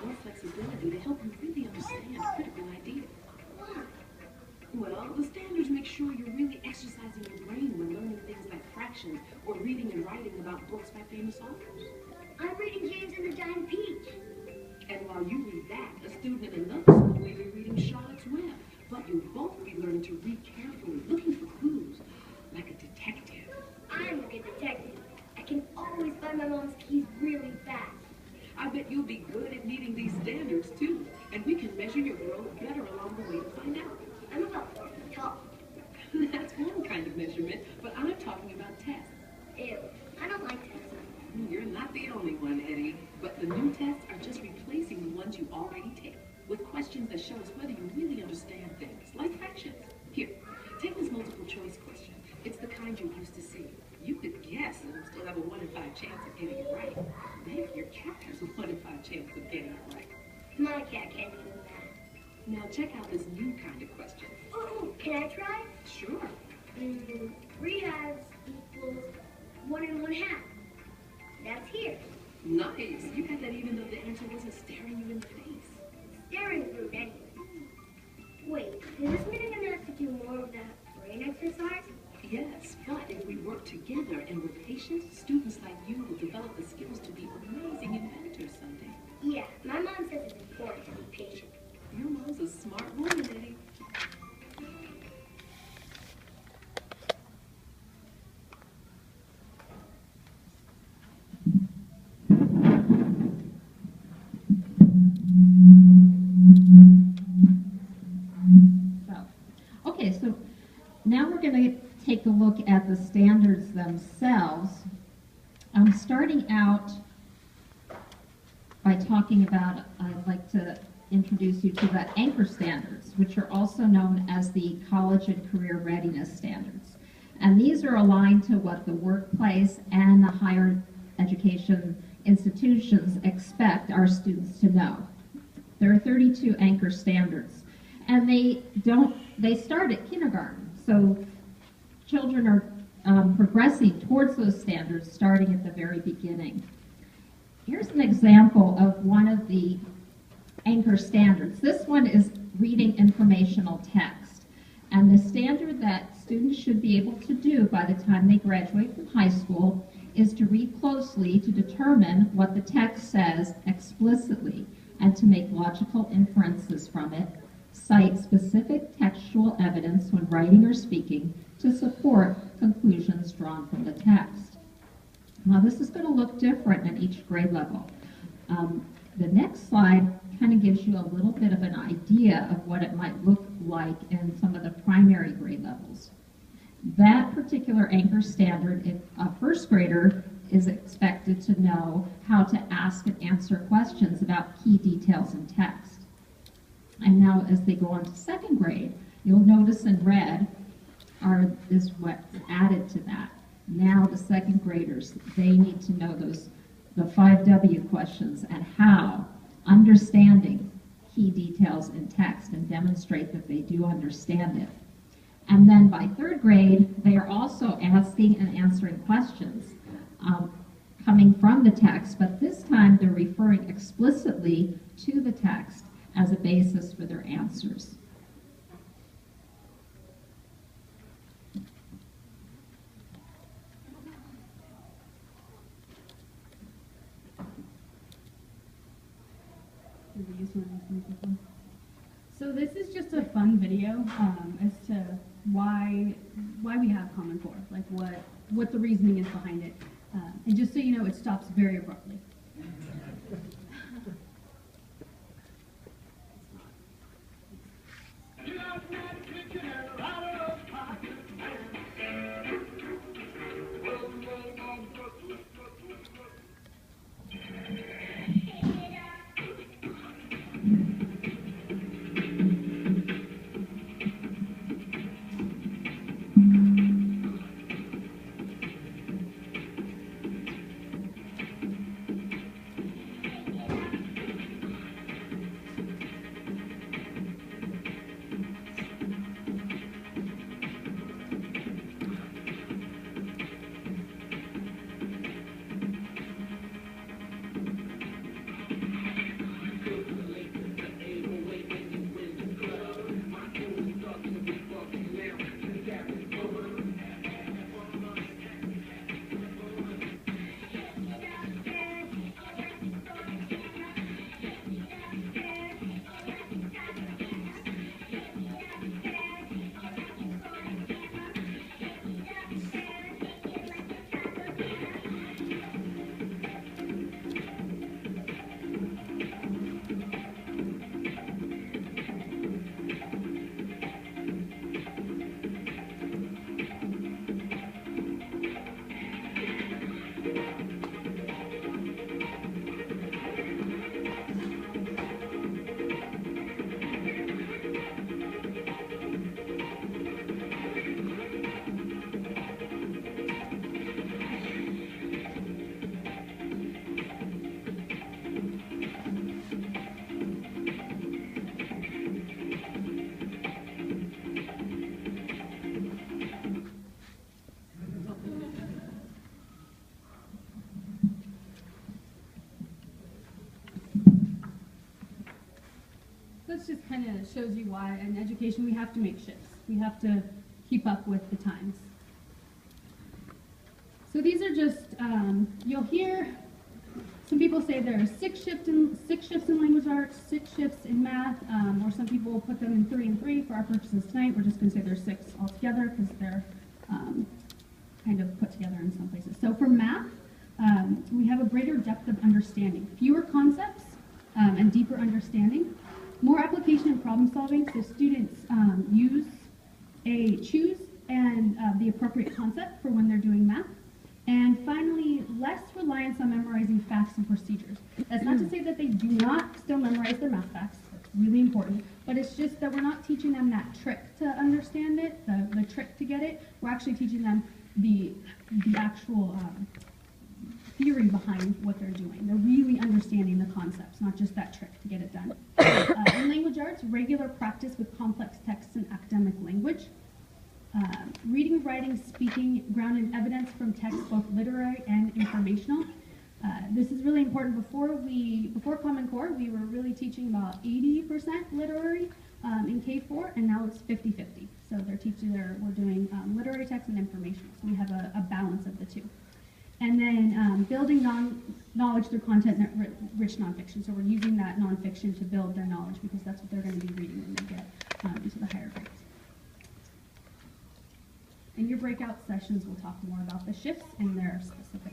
more flexibility to help you really understand critical ideas. Well, the standards make sure you're really exercising your brain when learning things like fractions or reading and writing about books by famous authors. I'm reading James and the Giant Peach. And while you read that, a student in another school may be reading Charlotte's Web. But you'll both be learning to read carefully, looking for clues, like a detective. I'm like a detective. I can always find my mom's keys really fast. I bet you'll be good at meeting these standards, too. And we can measure your growth better along the way to find out. I'm about 4 feet tall. That's one kind of measurement, but I'm talking about tests. Ew, I don't like tests. You're not the only one, Eddie. But the new tests are just replacing the ones you already take, with questions that show us whether you really understand things, like fractions. Here, take this multiple choice question. It's the kind you're used to seeing. You could guess and still have a 1 in 5 chance of getting it right. Maybe your cat has a 1 in 5 chance of getting it right. My cat can't do that. Now check out this new kind of question. Oh, can I try? Sure. 3 halves equals 1 and 1/2. That's here. Nice. You got that even though the answer wasn't staring you in the face. Staring rude anyway. Wait, does this mean I'm gonna have to do more of that brain exercise? Yes, but if we work together and we're patient, students like you will develop the skills to be amazing inventors someday. Yeah, my mom says it's important to be patient. Your mom's a smart woman, Eddie. So now we're going to take a look at the standards themselves. I'm starting out by talking about, I'd like to introduce you to the anchor standards, which are also known as the college and career readiness standards. And these are aligned to what the workplace and the higher education institutions expect our students to know. There are 32 anchor standards, and they start at kindergarten. So children are progressing towards those standards starting at the very beginning. Here's an example of one of the anchor standards. This one is reading informational text. And the standard that students should be able to do by the time they graduate from high school is to read closely to determine what the text says explicitly and to make logical inferences from it, cite specific textual evidence when writing or speaking to support conclusions drawn from the text. Now this is going to look different at each grade level. The next slide kind of gives you a little bit of an idea of what it might look like in some of the primary grade levels. That particular anchor standard, if a first grader is expected to know how to ask and answer questions about key details in text. And now as they go on to second grade, you'll notice in red is what's added to that. Now the second graders, they need to know the 5W questions and how, understanding key details in text and demonstrate that they do understand it. And then by third grade, they are also asking and answering questions coming from the text, but this time they're referring explicitly to the text as a basis for their answers. So this is just a fun video as to why we have Common Core, like what the reasoning is behind it. And just so you know, it stops very abruptly. this just kind of shows you why in education we have to make shifts. We have to keep up with the times. So these are just, you'll hear some people say there are six shifts in language arts, 6 shifts in math, or some people will put them in 3 and 3. For our purposes tonight, we're just going to say there's 6 altogether because they're kind of put together in some places. So for math, we have a greater depth of understanding, fewer concepts, and deeper understanding, more application and problem solving, so students choose the appropriate concept for when they're doing math. And finally, less reliance on memorizing facts and procedures. That's not to say that they do not still memorize their math facts. That's really important. But it's just that we're not teaching them that trick to understand it, the trick to get it. We're actually teaching them the actual theory behind what they're doing. They're really understanding the concepts, not just that trick to get it done. In language arts, regular practice with complex texts and academic language. Reading, writing, speaking, grounded in evidence from texts, both literary and informational. This is really important. Before Common Core, we were really teaching about 80% literary in K4, and now it's 50-50. So we're doing literary text and informational. So we have a balance of the two. And then building knowledge through content-rich nonfiction. So we're using that nonfiction to build their knowledge because that's what they're going to be reading when they get into the higher grades. In your breakout sessions, we'll talk more about the shifts and their specific